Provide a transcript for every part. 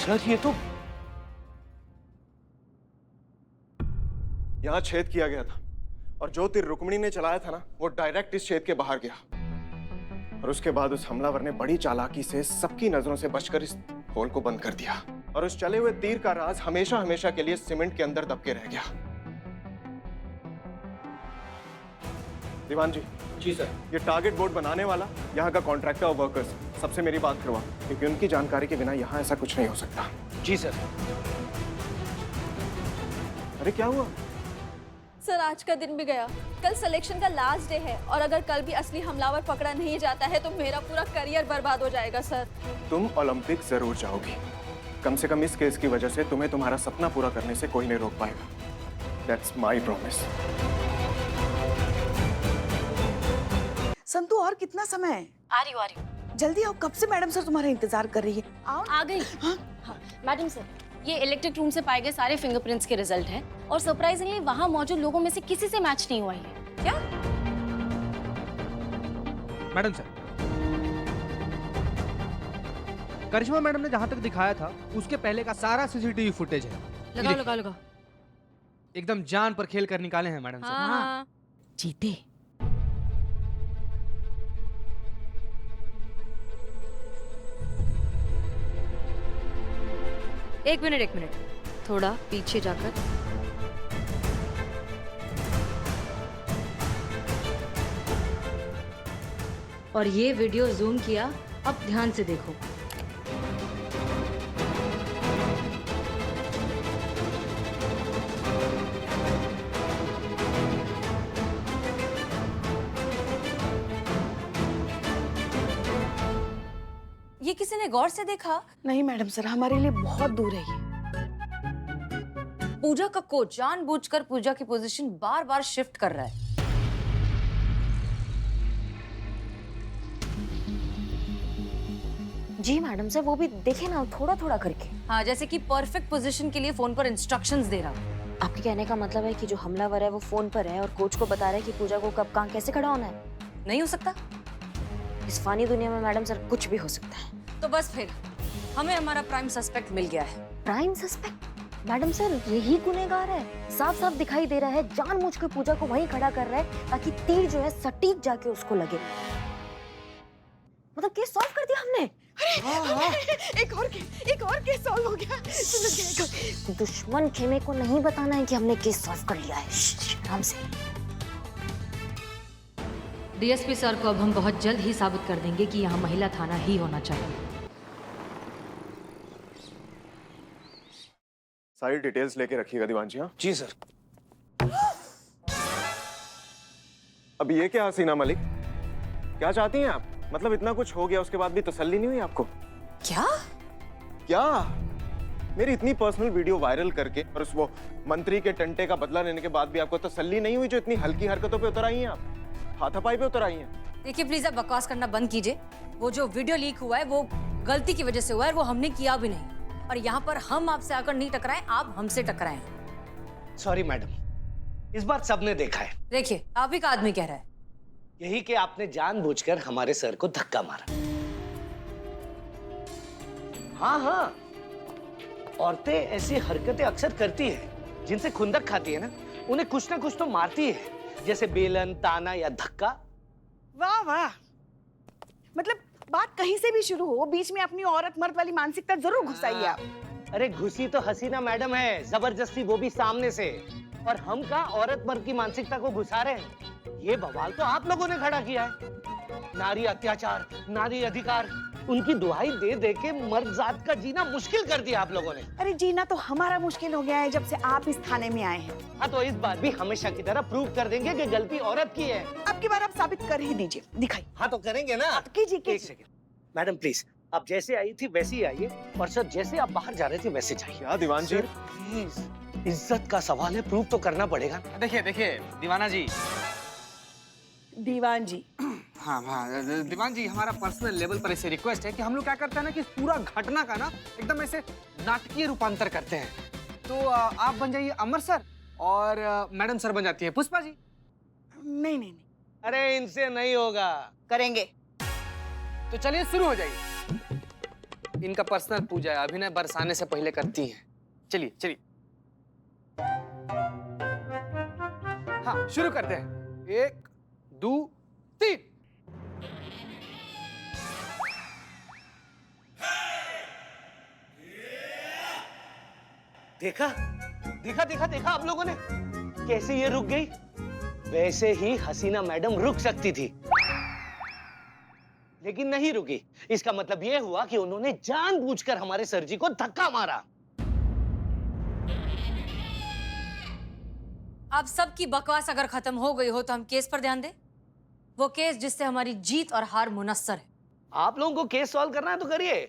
Sir ये तो यहां छेद किया गया था और जो तीर रुक्मिणी ने चलाया था ना, वो डायरेक्ट इस छेद के बाहर गया। और उसके बाद उस हमलावर ने बड़ी चालाकी से सबकी नजरों से बचकर इस होल को बंद कर दिया। और उस चले हुए तीर का राज हमेशा हमेशा के लिए सीमेंट के अंदर दबके रह गया। दीवान जी। जी सर। ये टारगेट बोर्ड बनाने वाला यहाँ का कॉन्ट्रैक्टर और वर्कर्स, सबसे मेरी बात करवा, क्योंकि उनकी जानकारी के बिना यहाँ ऐसा कुछ नहीं हो सकता। जी सर। अरे क्या हुआ? सर आज का दिन भी गया, कल सिलेक्शन का लास्ट डे है और अगर कल भी असली हमलावर पकड़ा नहीं जाता है तो मेरा पूरा करियर बर्बाद हो जाएगा सर। तुम ओलंपिक जरूर जाओगी। कम से कम इस केस की वजह से तुम्हें तुम्हारा सपना पूरा करने से कोई नहीं रोक पाएगा। That's my promise. संतु और कितना समय है? आ रही हूँ। जल्दी आओ, कब से मैडम सर तुम्हारा इंतजार कर रही है। आओ। आ गई। हाँ? मैडम सर, ये इलेक्ट्रिक रूम से पाए गए सारे फिंगरप्रिंट्स के रिजल्ट हैं और सरप्राइजिंगली वहाँ मौजूद लोगों में से किसी से मैच नहीं हुआ है। क्या? मैडम सर, करिश्मा मैडम ने जहां तक दिखाया था उसके पहले का सारा सीसीटीवी फुटेज है। लगाओ। एकदम जान पर खेल कर निकाले हैं मैडम सर। हाँ। जीते। एक मिनट, थोड़ा पीछे जाकर। और ये वीडियो जूम किया, अब ध्यान से देखो। ये किसी ने गौर से देखा? नहीं मैडम सर, हमारे लिए बहुत दूर है ये। पूजा का कोच जानबूझकर पूजा की पोजीशन बार बार शिफ्ट कर रहा है। जी मैडम सर, वो भी देखे ना थोड़ा थोड़ा करके। हाँ, जैसे कि परफेक्ट पोजीशन के लिए फोन पर इंस्ट्रक्शंस दे रहा हूँ। आपके कहने का मतलब है कि जो हमलावर है वो फोन पर है और कोच को बता रहा है कि पूजा को कब कहाँ कैसे खड़ा होना है? नहीं हो सकता। इस फानी दुनिया में मैडम सर कुछ भी हो सकता है। तो बस फिर हमें हमारा प्राइम सस्पेक्ट मिल गया है। Prime suspect? मैडम सर यही गुनहगार है। साफ साफ दिखाई दे रहा है जानबूझकर पूजा को वहीं खड़ा कर रहा है ताकि तीर जो है सटीक जाके उसको लगे। मतलब केस सॉल्व कर दिया हमने। एक और केस सॉल्व हो गया। दुश्मन खेमे को नहीं बताना है कि हमने केस सॉल्व कर लिया है। आराम से। डीएसपी सर को अब हम बहुत जल्द ही साबित कर देंगे कि यहाँ महिला थाना ही होना चाहिए। सारी डिटेल्स लेके रखिएगा दीवान जी। हाँ जी सर। अब ये क्या हसीना मलिक, क्या चाहती हैं आप? मतलब इतना कुछ हो गया उसके बाद भी तसल्ली नहीं हुई आपको? क्या मेरी इतनी पर्सनल वीडियो वायरल करके और उस वो मंत्री के टंटे का बदला लेने के बाद भी आपको तसल्ली नहीं हुई जो इतनी हल्की हरकतों पे उतर आई हैं आप, हाथापाई पे उतर आई हैं? देखिए प्लीज आप बकवास करना बंद कीजिए। वो जो वीडियो लीक हुआ है वो गलती की वजह से हुआ है, वो हमने किया भी नहीं। और यहाँ पर हम आपसे आकर नहीं टकराए, आप हमसे टकराए। सॉरी मैडम, इस बार सबने देखा है। देखिए आप ही का आदमी कह रहा है यही कि आपने जानबूझकर हमारे सर को धक्का मारा। हाँ, औरतें ऐसी हरकतें अक्सर करती है जिनसे खुंदक खाती है ना, उन्हें कुछ ना कुछ तो मारती है, जैसे बेलन, ताना या धक्का। वाह वाह, मतलब बात कहीं से भी शुरू हो, बीच में अपनी औरत मर्द वाली मानसिकता जरूर घुसाइए आप। अरे घुसी तो हसीना मैडम है, जबरदस्ती, वो भी सामने से। और हम का औरत मर्द की मानसिकता को घुसा रहे हैं? ये बवाल तो आप लोगों ने खड़ा किया है। नारी अत्याचार, नारी अधिकार, उनकी दुहाई दे दे के मर्द जात का जीना मुश्किल कर दिया आप लोगों ने। अरे जीना तो हमारा मुश्किल हो गया है जब से आप इस थाने में आए हैं। हाँ, तो इस बार भी हमेशा की तरह प्रूव कर देंगे कि गलती औरत की है। अब की बार आप साबित कर ही दीजिए, दिखाइए। हाँ तो करेंगे ना। कीजिए। एक सेकंड मैडम प्लीज, आप जैसे आई थी वैसे ही आइए, और सर जैसे आप बाहर जा रहे थे वैसे जाइए। क्या दीवान जी? प्लीज, इज्जत का सवाल है, प्रूव तो करना पड़ेगा। देखिए दीवाना जी। दीवान जी। हाँ, दीवान जी, हमारा पर्सनल लेवल पर ऐसे रिक्वेस्ट है कि हम लोग क्या करते हैं ना कि पूरा घटना का ना एकदम ऐसे नाटकीय रूपांतर करते हैं। तो आप बन जाइए अमर सर और मैडम सर बन जाती है पुष्पा जी। नहीं। अरे इनसे नहीं होगा। करेंगे। तो चलिए शुरू हो जाइए। इनका पर्सनल पूजा है, अभिनय बरसाने से पहले करती हैं। चलिए चलिए, हाँ शुरू करते हैं। 1 2 3। देखा देखा देखा देखा आप लोगों ने कैसे ये रुक गई। वैसे ही हसीना मैडम रुक सकती थी, लेकिन नहीं रुकी। इसका मतलब ये हुआ कि उन्होंने जानबूझकर हमारे सर जी को धक्का मारा। अब सबकी बकवास अगर खत्म हो गई हो तो हम केस पर ध्यान दें। वो केस जिससे हमारी जीत और हार मुनस्सर है। आप लोगों को केस सॉल्व करना है तो करिए,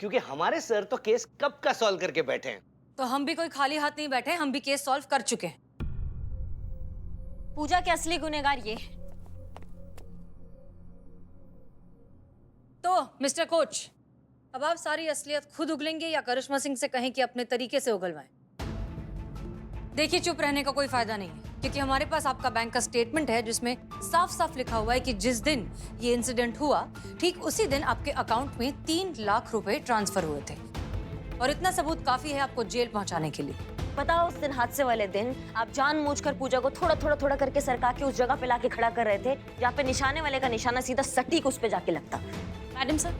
क्योंकि हमारे सर तो केस कब का सॉल्व करके बैठे हैं। तो हम भी कोई खाली हाथ नहीं बैठे, हम भी केस सॉल्व कर चुके हैं। पूजा के असली गुनहगार ये। तो मिस्टर कोच, अब आप सारी असलियत खुद उगलेंगे या करिश्मा सिंह से कहें कि अपने तरीके से उगलवाएं? देखिए, चुप रहने का कोई फायदा नहीं है, क्योंकि हमारे पास आपका बैंक का स्टेटमेंट है जिसमें साफ साफ लिखा हुआ है कि जिस दिन ये इंसिडेंट हुआ ठीक उसी दिन आपके अकाउंट में 3 लाख रुपए ट्रांसफर हुए थे। और इतना सबूत काफी है आपको जेल पहुंचाने के लिए। पता उस दिन हादसे वाले दिन आप जानबूझकर पूजा को थोड़ा थोड़ा करके सरका के उस जगह पे लाके खड़ा कर रहे थे जहाँ पे निशाने वाले का निशाना सीधा सटीक उस पे जाके लगता। मैडम सर,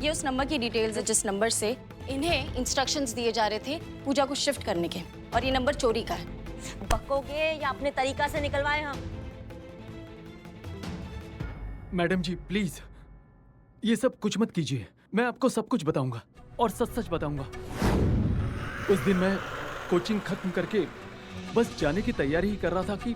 ये उस नंबर की डिटेल्स है जिस नंबर से इन्हें इंस्ट्रक्शंस दिए जा रहे थे पूजा को शिफ्ट करने के, और ये नंबर चोरी का है। बकोगे या अपने तरीका से निकलवाए हम? मैडम जी प्लीज ये सब कुछ मत कीजिए, मैं आपको सब कुछ बताऊंगा और सच सच बताऊंगा। उस दिन मैं कोचिंग खत्म करके बस जाने की तैयारी ही कर रहा था कि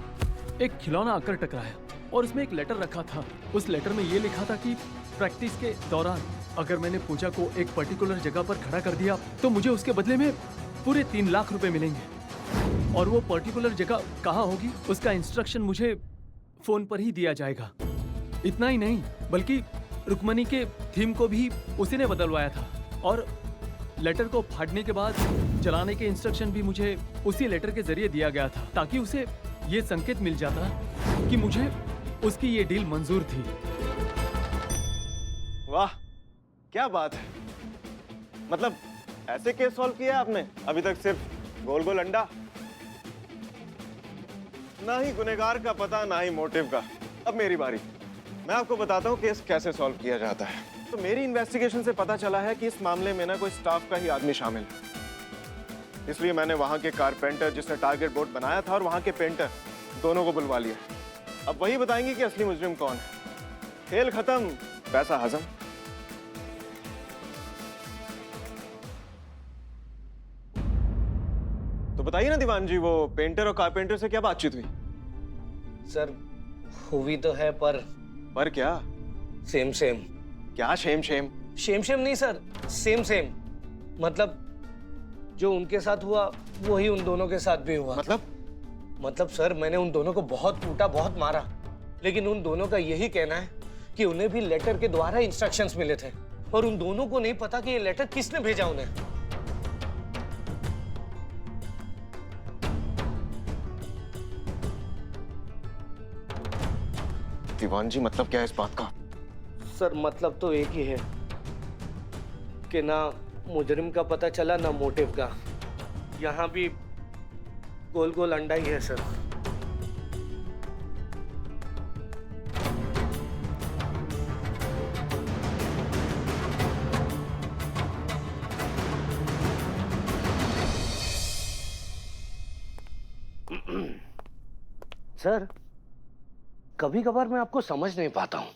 एक खिलौना आकर टकराया और उसमें एक लेटर रखा था। उस लेटर में ये लिखा था कि प्रैक्टिस के दौरान अगर मैंने पूजा को एक पर्टिकुलर जगह पर खड़ा कर दिया तो मुझे उसके बदले में पूरे 3 लाख रुपए मिलेंगे। और वो पर्टिकुलर जगह कहाँ होगी उसका इंस्ट्रक्शन मुझे फोन पर ही दिया जाएगा। इतना ही नहीं बल्कि रुक्मणी के थीम को भी उसी ने बदलवाया था और लेटर को फाड़ने के बाद चलाने के इंस्ट्रक्शन भी मुझे उसी लेटर के जरिए दिया गया था, ताकि उसे ये संकेत मिल जाता कि मुझे उसकी ये डील मंजूर थी। वाह क्या बात है, मतलब ऐसे केस सॉल्व किया आपने? अभी तक सिर्फ गोल गोल अंडा, ना ही गुनहगार का पता ना ही मोटिव का। अब मेरी बारी, मैं आपको बताता हूँ केस कैसे सॉल्व किया जाता है। तो मेरी इन्वेस्टिगेशन से पता चला है कि इस मामले में ना कोई स्टाफ का ही आदमी शामिल है, इसलिए मैंने वहां के कारपेंटर जिसने टारगेट बोर्ड बनाया था और वहां के पेंटर दोनों को बुलवा लिया। अब वही बताएंगे कि असली मुजरिम कौन है। खेल खत्म, पैसा हजम। तो बताइए ना दीवान जी, वो पेंटर और कारपेंटर से क्या बातचीत हुई? सर हुई तो है, पर क्या? Same same. क्या शेम शेम? शेम शेम नहीं सर, सेम सेम। मतलब जो उनके साथ हुआ वही उन दोनों के साथ भी हुआ। मतलब सर मैंने उन दोनों को बहुत कूटा, बहुत मारा, लेकिन उन दोनों का यही कहना है कि उन्हें भी लेटर के द्वारा इंस्ट्रक्शंस मिले थे और उन दोनों को नहीं पता कि ये लेटर किसने भेजा उन्हें। दीवान जी मतलब क्या है इस बात का? सर मतलब तो एक ही है कि ना मुजरिम का पता चला ना मोटिव का। यहाँ भी गोल गोल अंडा ही है सर। सर कभी कभार मैं आपको समझ नहीं पाता हूँ,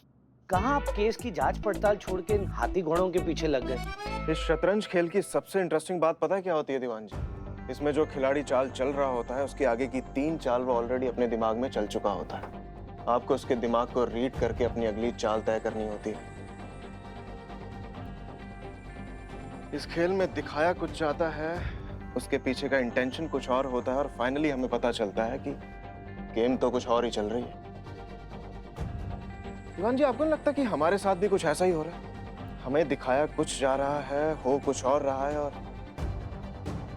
कहाँ आप केस की जांच पड़ताल छोड़ के इन हाथी घोड़ों के पीछे लग गए। इस शतरंज खेल की सबसे इंटरेस्टिंग बात पता है क्या होती है दीवान जी? इसमें जो खिलाड़ी चाल चल रहा होता है उसके आगे की 3 चाल वो ऑलरेडी अपने दिमाग में चल चुका होता है। आपको उसके दिमाग को रीड करके अपनी अगली चाल तय करनी होती है। इस खेल में दिखाया कुछ जाता है, उसके पीछे का इंटेंशन कुछ और होता है और फाइनली हमें पता चलता है कि गेम तो कुछ और ही चल रही है। दीवान जी आपको नहीं लगता कि हमारे साथ भी कुछ ऐसा ही हो रहा है? हमें दिखाया कुछ जा रहा है, हो कुछ और रहा है और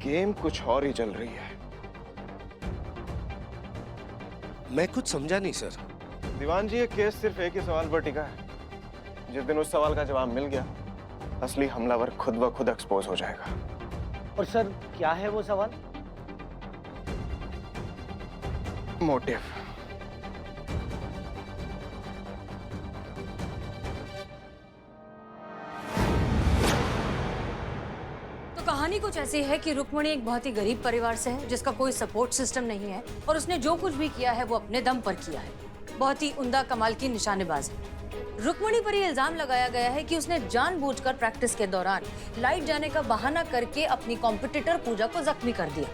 गेम कुछ और ही चल रही है। मैं कुछ समझा नहीं सर। दीवान जी ये केस सिर्फ एक ही सवाल पर टिका है। जिस दिन उस सवाल का जवाब मिल गया असली हमलावर खुद ब खुद एक्सपोज हो जाएगा। और सर क्या है वो सवाल? मोटिव। तो कहानी कुछ ऐसी है कि रुक्मणी एक बहुत ही गरीब परिवार से है, जिसका कोई सपोर्ट सिस्टम नहीं है, और उसने जो कुछ भी किया है वो अपने दम पर किया है। बहुत ही उम्दा कमाल की निशानेबाज है। रुक्मणी पर यह इल्जाम लगाया गया है कि उसने जानबूझकर प्रैक्टिस के दौरान लाइट जाने का बहाना करके अपनी कॉम्पिटिटर पूजा को जख्मी कर दिया,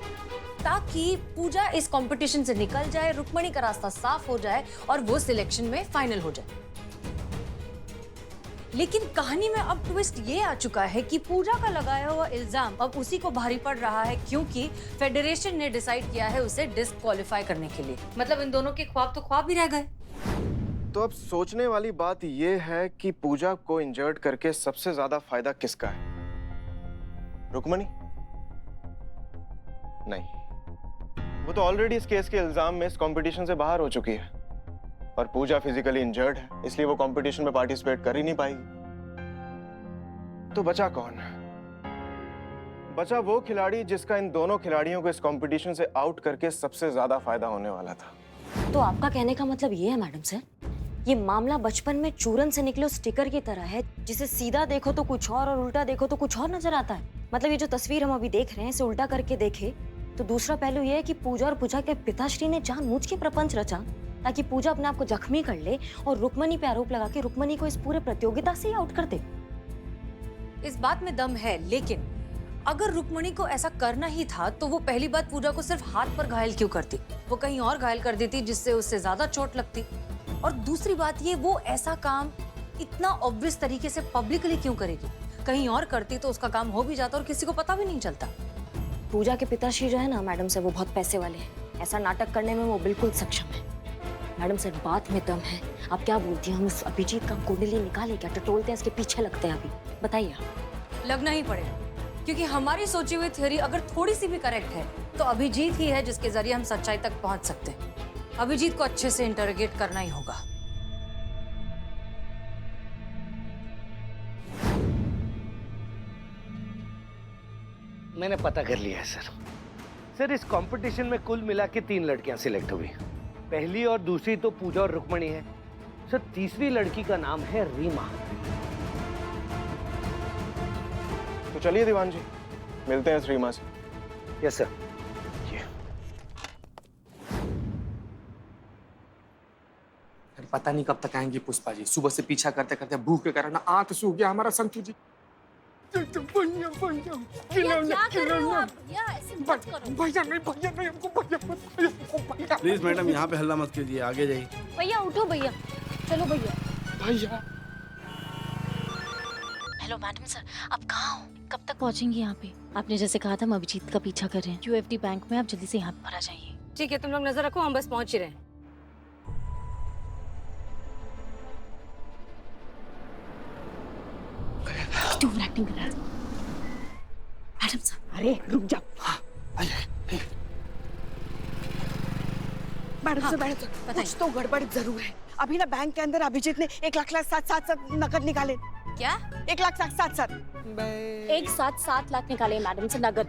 ताकि पूजा इस कंपटीशन से निकल जाए, रुक्मणी का रास्ता साफ हो जाए और वो सिलेक्शन में फाइनल हो जाए। लेकिन कहानी में अब ट्विस्ट ये आ चुका है कि पूजा का लगाया हुआ इल्जाम अब उसी को भारी पड़ रहा है, क्योंकि फेडरेशन ने डिसाइड किया है उसे डिस्क्वालीफाई करने के लिए। मतलब इन दोनों के ख्वाब तो ख्वाब ही रह गए। तो अब सोचने वाली बात यह है कि पूजा को इंजर्ड करके सबसे ज्यादा फायदा किसका है? रुक्मणी? नहीं, वो तो ऑलरेडी इस केस के इल्जाम में इस कंपटीशन से बाहर हो चुकी है, और पूजा फिजिकली इंजर्ड है, इसलिए वो कंपटीशन में पार्टिसिपेट कर ही नहीं पाएगी। तो बचा कौन? बचा वो खिलाड़ी जिसका इन दोनों खिलाड़ियों को इस कंपटीशन से आउट करके सबसे ज्यादा फायदा होने वाला था। तो आपका कहने का मतलब ये है मैडम सर, ये मामला बचपन में चूरन से निकले उस स्टिकर की तरह है, जिसे सीधा देखो तो कुछ और उल्टा देखो तो कुछ और नजर आता है। मतलब ये जो तस्वीर हम अभी देख रहे हैं, इसे उल्टा करके देखे तो दूसरा पहलू ये है कि पूजा और पूजा के पिताश्री ने जानबूझ के प्रपंच रचा ताकि पूजा अपने आप को जख्मी कर ले और रुक्मणी पे आरोप लगा के रुक्मणी को इस पूरे प्रतियोगिता से ही आउट कर दे। इस बात में दम है, लेकिन अगर रुक्मणी को ऐसा करना ही था तो वो पहली बात पूजा को सिर्फ हाथ पर घायल क्यों करती? वो कहीं और घायल कर देती जिससे उससे ज्यादा चोट लगती। और दूसरी बात ये, वो ऐसा काम इतना ऑब्वियस तरीके से पब्लिकली क्यों करेगी? कहीं और करती तो उसका काम हो भी जाता और किसी को पता भी नहीं चलता। पूजा के पिताश्री जो है ना मैडम सर, वो बहुत पैसे वाले हैं, ऐसा नाटक करने में वो बिल्कुल सक्षम है। मैडम सर बात में दम है। आप क्या बोलती हैं, हम इस अभिजीत का कुंडली निकाले क्या, टटोलते हैं इसके पीछे लगते हैं? अभी बताइए। लगना ही पड़ेगा, क्योंकि हमारी सोची हुई थ्योरी अगर थोड़ी सी भी करेक्ट है तो अभिजीत ही है जिसके जरिए हम सच्चाई तक पहुंच सकते हैं। अभिजीत को अच्छे से इंटरोगेट करना ही होगा। मैंने पता कर लिया है सर, इस कंपटीशन में कुल मिला के 3 लड़कियां सिलेक्ट हुई। पहली और दूसरी तो पूजा और रुक्मणी है सर, तीसरी लड़की का नाम है रीमा। तो चलिए दीवान जी, मिलते हैं इस रीमा से। Yes sir. पता नहीं कब तक आएंगी पुष्पा जी। सुबह से पीछा करते करते भूख के कारण आंख सूख गया हमारा। संतु जी भैया प्लीज मैडम यहाँ पे हल्ला मत कीजिए, आगे जाइए। भैया उठो भैया, चलो भैया। भैया हेलो मैडम सर, आप कहाँ हो? कब तक पहुँचेंगे यहाँ पे? आपने जैसे कहा था हम अभिजीत का पीछा कर रहे हैं UFD बैंक में, आप जल्दी से यहाँ पर आ जाइए। ठीक है, तुम लोग नजर रखो, हम बस पहुंच ही रहे हैं। एक्टिंग कर रहा है मैडम सर। अरे रुक जा। मैडम सर, कुछ तो गड़बड़ जरूर है। अभी ना बैंक के अंदर अभिजीत ने 1,07,7,7 नकद निकाले। क्या? 1,07,7,7 एक साथ 7 लाख निकाले मैडम से नगद।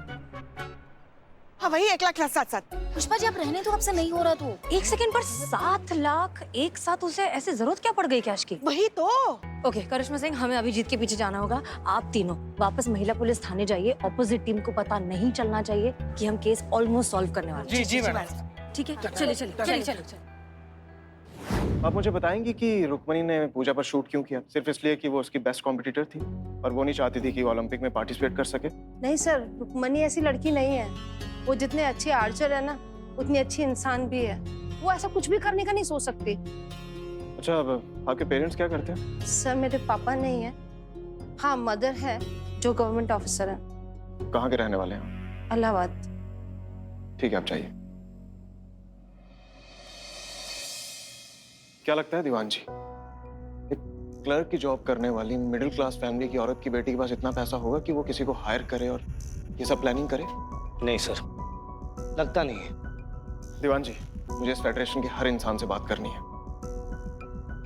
हाँ वही 1,07,7,7। पुष्पा जी आप रहने तो, आपसे नहीं हो रहा तो। 1 सेकंड पर 7 लाख एक साथ, उसे ऐसे जरूरत क्या पड़ गई कैश की? वही तो। ओके करिश्मा सिंह, हमें अभिजीत के पीछे जाना होगा। आप तीनों वापस महिला पुलिस थाने जाइए। ऑपोजिट टीम को पता नहीं चलना चाहिए कि हम केस ऑलमोस्ट सॉल्व करने वाले हैं। जी मैडम। ठीक है, चलिए चलिए चलिए। आप मुझे बताएंगी कि रुक्मणी ने पूजा पर शूट क्यों किया? सिर्फ इसलिए कि वो उसकी बेस्ट कॉम्पिटिटर थी और वो नहीं चाहती थी कि वो ओलंपिक में पार्टिसिपेट कर सके? नहीं सर, रुक्मणी ऐसी लड़की नहीं है। वो जितने अच्छे आर्चर है ना, उतनी अच्छी इंसान भी है। वो ऐसा कुछ भी करने का नहीं सोच सकती। अच्छा, अब आपके पेरेंट्स क्या करते हैं? सर मेरे पापा नहीं है। हाँ मदर है, जो गवर्नमेंट ऑफिसर है। कहाँ के रहने वाले हैं? इलाहाबाद। ठीक है, आप जाइए। क्या लगता है दीवान जी, एक क्लर्क की जॉब करने वाली मिडिल क्लास फैमिली की औरत की बेटी के पास इतना पैसा होगा कि वो किसी को हायर करे और ये सब प्लानिंग करे? नहीं सर, लगता नहीं है। दीवान जी, मुझे इस फेडरेशन के हर इंसान से बात करनी है।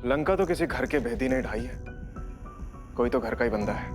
लंका तो किसी घर के भेदी ने ढाई है, कोई तो घर का ही बंदा है।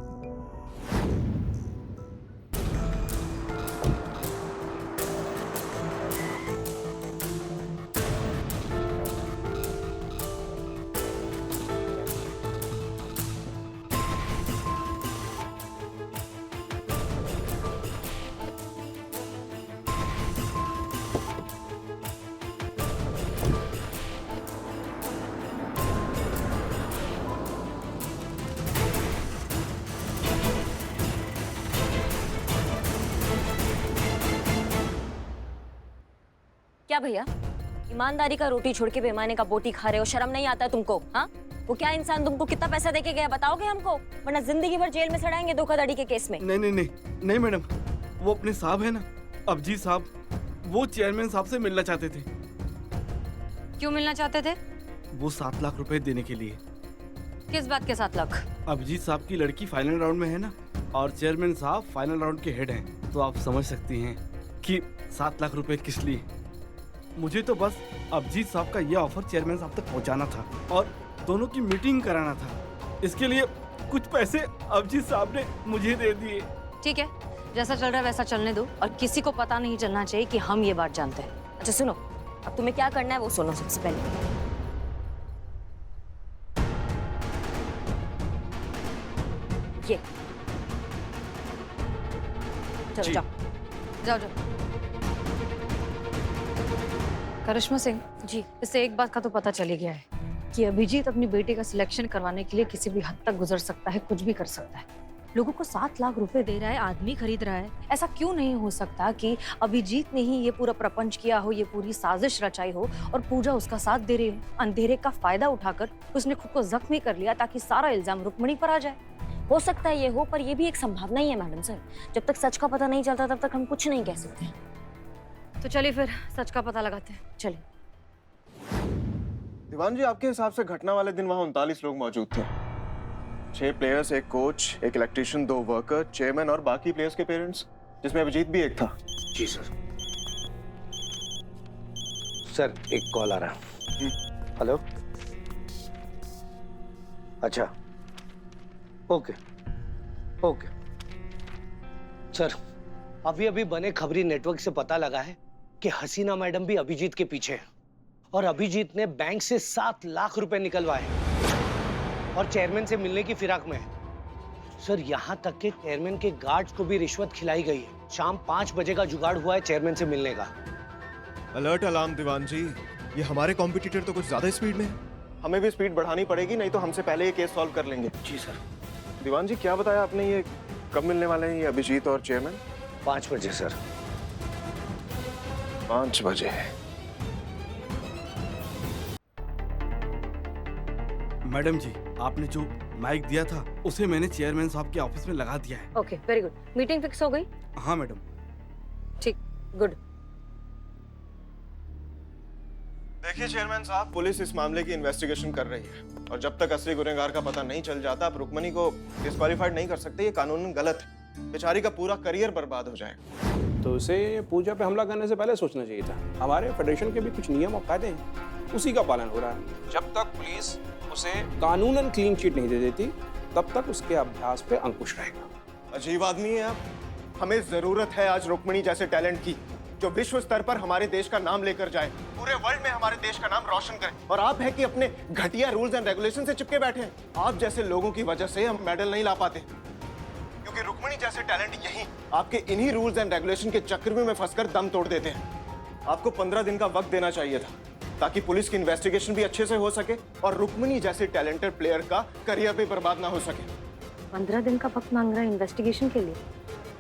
क्या भैया, ईमानदारी का रोटी छोड़ के बेईमानी का बोटी खा रहे हो? शर्म नहीं आता तुमको? हाँ, वो क्या इंसान तुमको कितना पैसा देके गया बताओगे हमको? वरना जिंदगी भर जेल में सड़ाएंगे धोखाधड़ी के केस में। नहीं नहीं नहीं नहीं मैडम, वो अपने साहब है ना, अभिजीत साहब, वो चेयरमैन साहब से मिलना चाहते थे। क्यों मिलना चाहते थे? वो 7 लाख रुपए देने के लिए। किस बात के 7 लाख? अभिजीत साहब की लड़की फाइनल राउंड में है ना, और चेयरमैन साहब फाइनल राउंड के हेड हैं, तो आप समझ सकती हैं कि 7 लाख रुपए किस लिए। मुझे तो बस अभिजीत साहब का ये ऑफर चेयरमैन साहब तक पहुंचाना था और दोनों की मीटिंग कराना था। इसके लिए कुछ पैसे अभिजीत साहब ने मुझे दे दिए। ठीक है, जैसा चल रहा है वैसा चलने दो, और किसी को पता नहीं चलना चाहिए कि हम ये बात जानते हैं। अच्छा सुनो, अब तुम्हें क्या करना है वो सुनो सबसे पहले। ये चलो जाओ जाओ जाओ। करिश्मा सिंह जी। इससे एक बात का तो पता चली गया है कि अभिजीत अपनी बेटी का सिलेक्शन करवाने के लिए किसी भी हद तक गुजर सकता है, कुछ भी कर सकता है। लोगों को 7 लाख रुपए दे रहा है, आदमी खरीद रहा है। ऐसा क्यों नहीं हो सकता कि अभिजीत ने ही ये पूरा प्रपंच किया हो, ये पूरी साजिश रचाई हो और पूजा उसका साथ दे रही हो? अंधेरे का फायदा उठाकर उसने खुद को जख्मी कर लिया ताकि सारा इल्जाम रुक्मणी पर आ जाए। हो सकता है ये हो, पर ये भी एक संभावना ही है मैडम सर। जब तक सच का पता नहीं चलता तब तक हम कुछ नहीं कह सकते। तो चलिए फिर सच का पता लगाते हैं। चलिए। दीवान जी, आपके हिसाब से घटना वाले दिन वहाँ 39 लोग मौजूद थे। 6 players, 1 coach, 1 electrician, 2 worker, chairman और बाकी प्लेयर्स के पेरेंट्स, जिसमें अभिजीत भी एक था। जी सर। सर एक कॉल आ रहा है। हेलो। अच्छा, ओके ओके। सर अभी अभी बने खबरी नेटवर्क से पता लगा है कि हसीना मैडम भी अभिजीत के पीछे है, और अभिजीत ने बैंक से 7 लाख रुपए निकलवाए और चेयरमैन से मिलने की फिराक में है। सर यहाँ तक के चेयरमैन के गार्ड्स को भी रिश्वत खिलाई गई है। शाम 5 बजे का जुगाड़ हुआ है चेयरमैन से मिलने का। अलर्ट अलार्म दीवान जी, ये हमारे कॉम्पिटिटर तो कुछ ज्यादा स्पीड में है। हमें भी स्पीड बढ़ानी पड़ेगी, नहीं तो हमसे पहले ये केस सॉल्व कर लेंगे। जी सर। दीवान जी, क्या बताया आपने, ये कब मिलने वाले हैं ये अभिजीत और चेयरमैन? 5 बजे सर। 5 बजे। मैडम जी, आपने जो माइक दिया था उसे मैंने चेयरमैन साहब के ऑफिस में लगा दिया है। Okay, very good. Meeting fix हो गई? हाँ मैडम। ठीक, गुड। देखिए चेयरमैन साहब, पुलिस इस मामले की इन्वेस्टिगेशन कर रही है, और जब तक असली गुनहगार का पता नहीं चल जाता आप रुक्मणी को डिस्क्वालीफाइड नहीं कर सकते। ये कानूनन गलत है। बेचारी का पूरा करियर बर्बाद हो जाएगा। तो उसे पूजा पे हमला करने से पहले सोचना चाहिए था। हमारे फेडरेशन के भी कुछ नियम और कायदे हैं, उसी का पालन हो रहा है। जब तक पुलिस उसे कानूनन क्लीन चिट नहीं दे देती तब तक उसके अभ्यास पे अंकुश रहेगा। अजीब आदमी है आप। हमें जरूरत है आज रुक्मणी जैसे टैलेंट की, जो विश्व स्तर पर हमारे देश का नाम लेकर जाए, पूरे वर्ल्ड में हमारे देश का नाम रोशन करे। और आप है कि अपने घटिया रूल्स एंड रेगुलेशन से चिपके बैठे हैं। आप जैसे लोगों की वजह से हम मेडल नहीं ला पाते, क्योंकि रुक्मणी जैसे टैलेंट यही आपके इन्हीं रूल्स एंड रेगुलेशन के चक्कर में फंसकर दम तोड़ देते हैं। आपको 15 दिन का वक्त देना चाहिए था, ताकि पुलिस की इन्वेस्टिगेशन भी अच्छे से हो सके और रुक्मणी जैसे टैलेंटेड प्लेयर का करियर भी बर्बाद ना हो सके। 15 दिन का वक्त मांग रहा है इन्वेस्टिगेशन के लिए?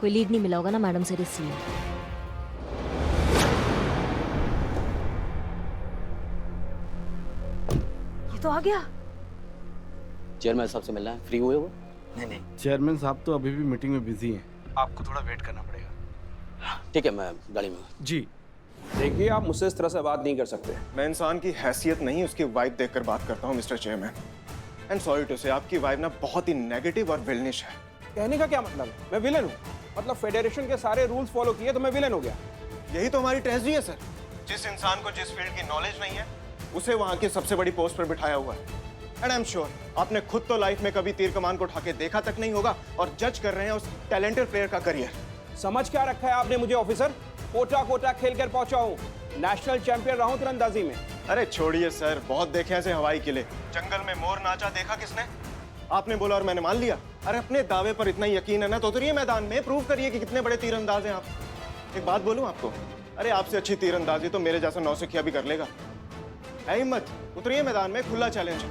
कोई लीड नहीं मिला होगा ना मैडम सर, इसलिए। ये तो आ गया। चेयरमैन साहब से मिलना है, फ्री हुए हो? नहीं, चेयरमैन साहब तो अभी भी मीटिंग में बिजी हैं। आपको थोड़ा वेट करना पड़ेगा। ठीक है, मैं गाड़ी में। जी। देखिए, आप मुझसे इस तरह से बात नहीं कर सकते। मैं इंसान की हैसियत नहीं उसकी वाइब देखकर बात करता हूँ mister chairman. And sorry to say, आपकी वाइब ना बहुत ही नेगेटिव और विलनिश है। कहने का क्या मतलब है? मैं विलन हूँ? मतलब फेडरेशन के सारे रूल्स फॉलो किए तो मैं विलन हो गया? यही तो हमारी ट्रेजेडी है सर। जिस इंसान को जिस फील्ड की नॉलेज नहीं है उसे वहाँ की सबसे बड़ी पोस्ट पर बिठाया हुआ है। एंड आई एम श्योर आपने खुद तो लाइफ में कभी तीर कमान को उठा के देखा तक नहीं होगा, और जज कर रहे हैं उस टैलेंटेड प्लेयर का करियर। समझ क्या रखा है आपने मुझे ऑफिसर? कोटा कोटा खेल कर पहुंचा हूँ, नेशनल चैंपियन रहा हूँ तीरंदाजी में। अरे छोड़िए सर, बहुत देखे ऐसे हवाई किले। जंगल में मोर नाचा देखा किसने? आपने बोला और मैंने मान लिया। अरे अपने दावे पर इतना यकीन है ना तो उतरिए मैदान में, प्रूव करिए कि कितने बड़े तीरंदाज हैं आप। एक बात बोलूं आपको, अरे आपसे अच्छी तीरंदाजी तो मेरे जैसा नौसिखिया भी कर लेगा। है हिम्मत, उतरिए मैदान में, खुला चैलेंज।